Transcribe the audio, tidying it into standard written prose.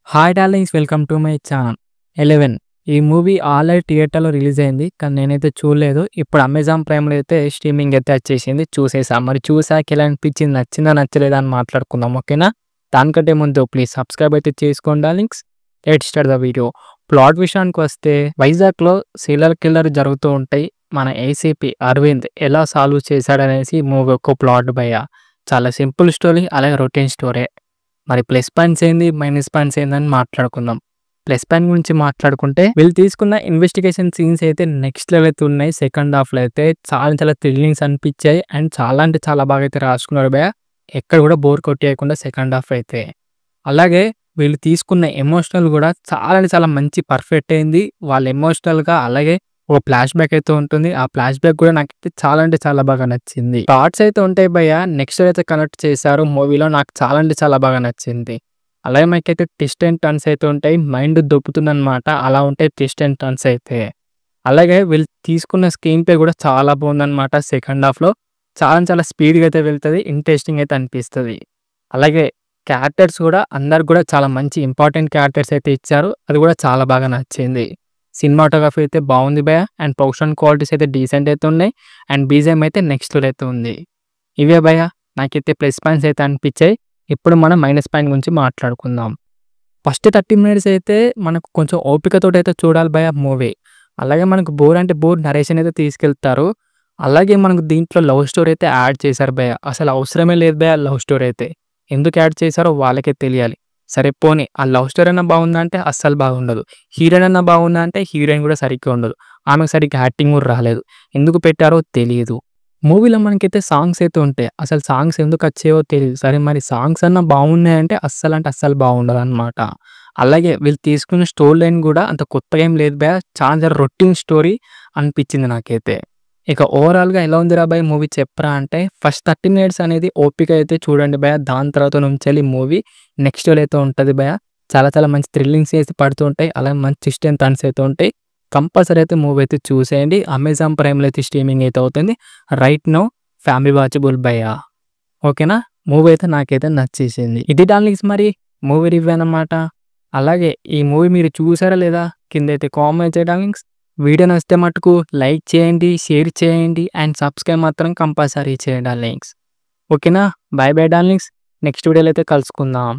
Hi darlings, welcome to my channel. 11 ఈ movie already థియేటర్లో release అయింది, కానీ నేనైతే చూడలేదు. ఇప్పుడు అమెజాన్ ప్రైమ్లో అయితే స్ట్రీమింగ్ అయితే వచ్చేసింది, చూసేసా. మరి చూసాక ఎలా అనిపించింది, నచ్చిందా నచ్చలేదా అని మాట్లాడుకుందాం, ఓకేనా? దానికంటే ముందు ప్లీజ్ సబ్స్క్రైబ్ అయితే చేసుకోండి darlings. Let's start the video. Plot విషయానికి వస్తే, వైజాగ్లో సీరియల్ కిల్లర్ జరుగుతూ ఉంటాయి. మన ఏసీపీ అరవింద్ ఎలా సాల్వ్ చేశాడనేసి మూవీ ఒక ప్లాట్ భయ్య. చాలా సింపుల్ స్టోరీ, అలాగే రొటీన్ స్టోరీ. మరి ప్లస్ పాయింట్స్ ఏంది, మైనస్ పాయింట్స్ ఏందని మాట్లాడుకుందాం. ప్లస్ పాయింట్ గురించి మాట్లాడుకుంటే, వీళ్ళు తీసుకున్న ఇన్వెస్టిగేషన్ సీన్స్ అయితే నెక్స్ట్ లెవెల్ అయితే ఉన్నాయి. సెకండ్ హాఫ్లో అయితే చాలా థ్రిల్లింగ్స్ అనిపించాయి, అండ్ చాలా అంటే చాలా బాగా అయితే రాసుకున్నారు భయ్య. ఎక్కడ కూడా బోర్ కొట్టేయకుండా సెకండ్ హాఫ్ అయితే. అలాగే వీళ్ళు తీసుకున్న ఎమోషనల్ కూడా చాలా అంటే చాలా మంచి పర్ఫెక్ట్ అయింది. వాళ్ళు ఎమోషనల్గా, అలాగే ఒక ఫ్లాష్ బ్యాక్ అయితే ఉంటుంది. ఆ ఫ్లాష్ బ్యాక్ కూడా నాకైతే చాలా అంటే చాలా బాగా నచ్చింది. థాట్స్ అయితే ఉంటాయి భయ్య, నెక్స్ట్ అయితే కనెక్ట్ చేశారు మూవీలో, నాకు చాలా అంటే చాలా బాగా నచ్చింది. అలాగే మనకైతే ట్విస్ట్ అండ్ టర్న్స్ అయితే ఉంటాయి, మైండ్ దొబ్బుతుందన్నమాట. అలా ఉంటాయి ట్విస్ట్ అండ్ టర్న్స్ అయితే. అలాగే వీళ్ళు తీసుకున్న స్క్రీన్ ప్లే కూడా చాలా బాగుందన్నమాట. సెకండ్ హాఫ్లో చాలా స్పీడ్గా అయితే వెళ్తుంది, ఇంట్రెస్టింగ్ అయితే అనిపిస్తుంది. అలాగే క్యారెక్టర్స్ కూడా అందరికి కూడా చాలా మంచి ఇంపార్టెంట్ క్యారెక్టర్స్ అయితే ఇచ్చారు, అది కూడా చాలా బాగా నచ్చింది. సినిమాటోగ్రఫీ అయితే బాగుంది భయ్య, అండ్ ప్రొడక్షన్ క్వాలిటీస్ అయితే డీసెంట్ అయితే ఉన్నాయి, అండ్ బీజిఎం అయితే నెక్స్ట్ లెవెల్ అయితే ఉంది. ఇవే భయ్య నాకైతే ప్లస్ పాయింట్స్ అయితే అనిపించాయి. ఇప్పుడు మనం మైనస్ పాయింట్ గురించి మాట్లాడుకుందాం. ఫస్ట్ 30 మినిట్స్ అయితే మనకు కొంచెం ఓపికతో అయితే చూడాలి భయ్య మూవీ. అలాగే మనకు బోర్ అంటే బోర్ నరేషన్ అయితే తీసుకెళ్తారు. అలాగే మనకు దీంట్లో లవ్ స్టోరీ అయితే యాడ్ చేశారు భయ్య. అసలు అవసరమే లేదు భయ్య లవ్ స్టోరీ అయితే. ఎందుకు యాడ్ చేశారో వాళ్ళకే తెలియాలి. సరే పోనీ ఆ లవ్ స్టోరీ అన్నా బాగుందా అంటే అస్సలు బాగుండదు. హీరోయిన్ అన్నా బాగుందా అంటే హీరోయిన్ కూడా సరిగ్గా ఉండదు. ఆమెకు సరిగ్గా యాక్టింగ్ కూడా రాలేదు. ఎందుకు పెట్టారో తెలియదు. మూవీలో మనకైతే సాంగ్స్ అయితే ఉంటాయి, అసలు సాంగ్స్ ఎందుకు వచ్చాయో తెలియదు. సరే మరి సాంగ్స్ అన్నా బాగున్నాయంటే అస్సలు అంటే అస్సలు బాగుండదు అనమాట. అలాగే వీళ్ళు తీసుకున్న స్టోరీ లైన్ కూడా అంత కొత్తగా ఏం లేదు భయ్య, చాలా రొటీన్ స్టోరీ అనిపించింది నాకైతే. ఇక ఓవరాల్గా ఎలా ఉంది రా భయ్ మూవీ చెప్పరా అంటే, ఫస్ట్ 30 మినిట్స్ అనేది ఓపిక అయితే చూడండి భయ్య. దాని తర్వాత నుంచి మూవీ నెక్స్ట్ లెవెల్ అయితే ఉంటుంది భయ్య. చాలా మంచి థ్రిల్లింగ్స్ అయితే పడుతూ ఉంటాయి, అలాగే మంచి ట్విస్ట్ అండ్ టర్న్స్ అయితే ఉంటాయి. కంపల్సరీ అయితే మూవీ అయితే చూసేయండి. అమెజాన్ ప్రైమ్లో అయితే స్ట్రీమింగ్ అయితే అవుతుంది రైట్ నో, ఫ్యామిలీ వాచబుల్ భయ్య, ఓకేనా? మూవీ అయితే నాకైతే నచ్చేసింది. ఇది డార్లింగ్స్ మరి మూవీ రివ్యూ అన్నమాట. అలాగే ఈ మూవీ మీరు చూసారా లేదా కింద అయితే కామెంట్ చేయండి డార్లింగ్స్. వీడియో నచ్చితే మటుకు లైక్ చేయండి, షేర్ చేయండి, అండ్ సబ్స్క్రైబ్ మాత్రం కంపల్సరీ చేయండి డార్లింగ్స్, ఓకేనా? బై బై డార్లింగ్స్, నెక్స్ట్ వీడియోలో అయితే కలుసుకుందాం.